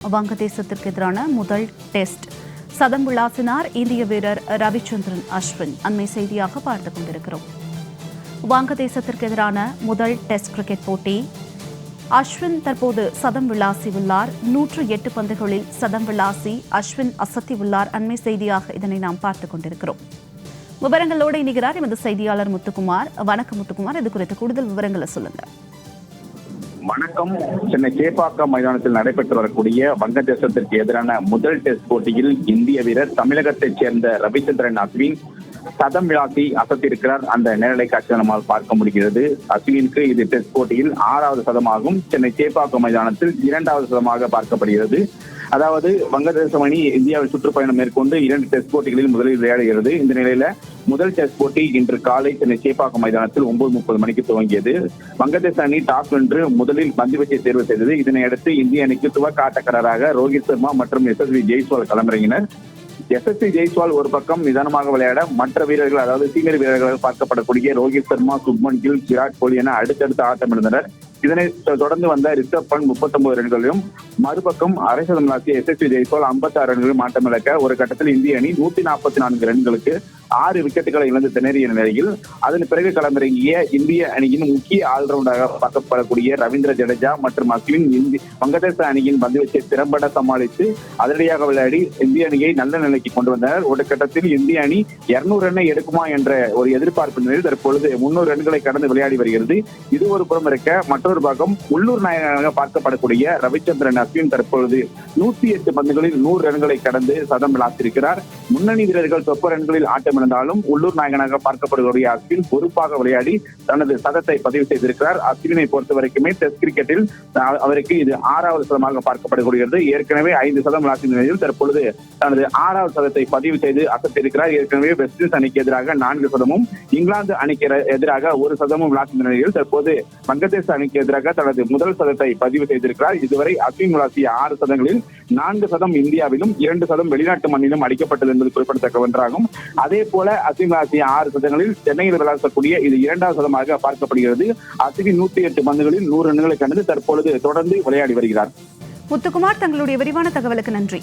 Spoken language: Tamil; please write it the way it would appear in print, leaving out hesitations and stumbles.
வங்கதேசத்திற்கு எதிரான முதல் டெஸ்ட் சதம் விளாசினார் இந்திய வீரர் ரவிச்சந்திரன் அஸ்வின். அண்மை செய்தியாக பார்த்துக் கொண்டிருக்கிறோம். வங்கதேசத்திற்கு எதிரான முதல் டெஸ்ட் கிரிக்கெட் போட்டி. அஸ்வின் தற்போது சதம் விளாசியுள்ளார். 108 பந்துகளில் சதம் விளாசி அஸ்வின் அசத்தியுள்ளார். அண்மை செய்தியாக இதனை நாம் பார்த்துக் கொண்டிருக்கிறோம். விவரங்களோடு இணைகிறார் எமது செய்தியாளர் முத்துக்குமார். வணக்கம் முத்துக்குமார், இது குறித்த கூடுதல் விவரங்களை சொல்லுங்க. வணக்கம். சென்னை சேப்பாக்கம் மைதானத்தில் நடைபெற்று வரக்கூடிய வங்கதேசத்திற்கு எதிரான முதல் டெஸ்ட் போட்டியில் இந்திய வீரர் தமிழகத்தைச் சேர்ந்த ரவிச்சந்திரன் அஸ்வின் சதம் விளாசி அசத்திருக்கிறார். அந்த நேரலை காட்சியை நம்மால் பார்க்க முடிகிறது. அஸ்வினுக்கு இது டெஸ்ட் போட்டியில் 6வது சதமாகும். சென்னை சேப்பாக்கம் மைதானத்தில் 2வது சதமாக பார்க்கப்படுகிறது. அதாவது வங்கதேசம் அணி இந்தியாவில் சுற்றுப்பயணம் மேற்கொண்டு 2 டெஸ்ட் போட்டிகளில் முதலில் விளையாடுகிறது. இந்த நிலையில முதல் டெஸ்ட் போட்டி இன்று காலை சென்னை சேப்பாக்கம் மைதானத்தில் 9:30 மணிக்கு துவங்கியது. வங்கதேச அணி டாஸ் வென்று முதலில் பந்துவீச்சை தேர்வு செய்தது. இதனையடுத்து இந்திய அணிக்கு துவக்க ஆட்டக்காரராக ரோஹித் சர்மா மற்றும் SSV ஜெய்ஸ்வால் களமிறங்கினர். SSV ஜெய்ஸ்வால் ஒரு பக்கம் நிதானமாக விளையாட, மற்ற வீரர்கள் அதாவது சீனியர் வீரர்களாக பார்க்கப்படக்கூடிய ரோஹித் சர்மா, சுப்மன் கில், விராட் கோலி என அடுத்தடுத்து ஆட்டமிழந்தனர். இதனை தொடர்ந்து வந்த ரிஷப் பண்ட் 39 ரன்களிலும், மறுபக்கம் அரை சதம் விளாசிய SSV ஜெய்ஸ்வால் 56 ரன்களிலும் ஆட்டமிழக்க ஒரு கட்டத்தில் இந்திய அணி 144 ரன்களுக்கு 6 விக்கெட்டுகளை இழந்து திணறிய நிலையில் அதன் பிறகு களமிறங்கிய இந்திய அணியின் முக்கிய ஆல்ரவுண்டராக பார்க்கப்படக்கூடிய ரவீந்திர ஜடேஜா மற்றும் அஸ்வின் வங்கதேச அணியின் பந்துவீச்சை திறம்பட சமாளித்து அதிரடியாக விளையாடி இந்திய அணியை நல்ல நிலைக்கு கொண்டு வந்தனர். ஒரு கட்டத்தில் இந்திய அணி 200 ரன்னை எடுக்குமா என்ற ஒரு எதிர்பார்ப்பு நிலையில் தற்பொழுது 300 ரன்களை கடந்து விளையாடி வருகிறது. இது ஒரு புறம் இருக்க, மற்றொரு பாகம் உள்ளூர் நாயகனாக பார்க்கப்படக்கூடிய ரவிச்சந்திரன் அஸ்வின் தற்பொழுது 108 பந்துகளில் 100 ரன்களை கடந்து சதம் விளாசியிருக்கிறார். முன்னணி வீரர்கள் சொற்ப ரன்களில் ஆட்டம் இருந்தாலும் உள்ளூர் நாயகனாக பார்க்கப்படுகிற அஸ்வின் பொறுப்பாக விளையாடி தனது சதத்தை பதிவு செய்திருக்கிறார். அஸ்வினை பொறுத்த வரைக்குமே டெஸ்ட் கிரிக்கெட்டில் அவருக்கு இது 6வது சதமாக பார்க்கப்படுகிறது. ஏற்கனவே 5 சதம் விளாசிய நிலையில் தற்பொழுது தனது 6வது சதத்தை பதிவு செய்து அசத்திருக்கிறார். ஏற்கனவே வெஸ்ட் இண்டீஸ் அணிக்கு எதிராக 4 சதமும், இங்கிலாந்து அணிக்கு எதிராக 1 சதமும் விளாசிய நிலையில் தற்போது வங்கதேச அணிக்கு எதிராக தனது முதல் சதத்தை பதிவு செய்திருக்கிறார். இதுவரை அஸ்வின் விளாசிய 6 சதங்களில் 4 சதம் இந்தியாவிலும் 2 சதம் வெளிநாட்டு மண்ணிலும் அடிக்கப்பட்டது என்பது குறிப்பிடத்தக்க ஒன்றாகும். அதே போல அஸ்வின் விளாசிய 6 சதங்களில் சென்னையில் விளையாடக்கூடிய இது 2வது சதமாக பார்க்கப்படுகிறது. அஸ்வின் 108 பந்துகளில் 100 ரன்களை கடந்து தற்பொழுது தொடர்ந்து விளையாடி வருகிறார். முத்துக்குமார், தங்களுடைய விரிவான தகவலுக்கு நன்றி.